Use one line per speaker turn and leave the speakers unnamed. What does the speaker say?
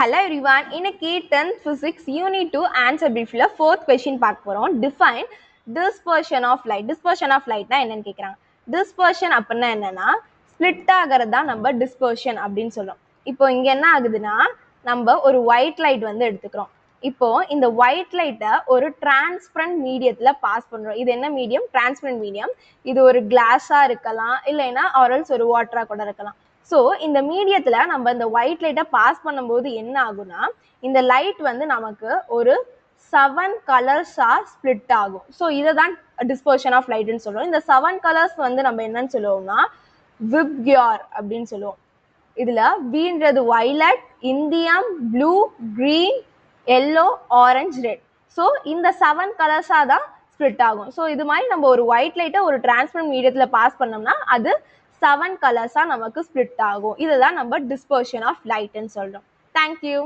Hello everyone. இன்னைக்கு 10th physics unit 2 answer briefல 4th question பார்க்க போறோம். Define dispersion of light. Dispersion of light னா என்னன்னு கேக்குறாங்க. Dispersion அப்படின்னா என்னன்னா ஸ்ப்ளிட் ஆகிறது தான் நம்ம dispersion அப்படின்னு சொல்றோம். இப்போ இங்க என்ன ஆகுதுன்னா நம்ம ஒரு ஒயிட் லைட் வந்து எடுத்துக்கிறோம். இப்போ இந்த ஒயிட் லைட்டை ஒரு டிரான்ஸ்பரண்ட் மீடியத்துல பாஸ் பண்றோம். இது என்ன மீடியம்? Transparent medium. இது ஒரு கிளாஸா இருக்கலாம், இல்லைன்னா ஆரல்ஸ் ஒரு வாட்டரா கூட இருக்கலாம். ஸோ இந்த மீடியத்தில் நம்ம இந்த ஒயிட் லைட்டை பாஸ் பண்ணும்போது என்ன ஆகும்னா இந்த லைட் வந்து நமக்கு ஒரு 7 கலர்ஸாக ஸ்ப்ளிட் ஆகும். ஸோ இதை தான் டிஸ்பர்ஷன் ஆஃப் லைட்னு சொல்லுவோம். இந்த 7 கலர்ஸ் வந்து நம்ம என்னன்னு சொல்லுவோம்னா விப்கியார் அப்படின்னு சொல்லுவோம். இதில் வீன்றது violet, indigo, blue, green, yellow, orange, red. So இந்த 7 கலர்ஸாக தான் ஸ்ப்ளிட் ஆகும். ஸோ இது மாதிரி நம்ம ஒரு ஒயிட் லைட்டை ஒரு டிரான்ஸ்பரண்ட் மீடியத்தில் பாஸ் பண்ணோம்னா அது 7 கலர்ஸாக நமக்கு ஸ்ப்ளிட் ஆகும். இதுதான் நம்ம டிஸ்பர்ஷன் ஆஃப் லைட்னு சொல்கிறோம். தேங்க்யூ.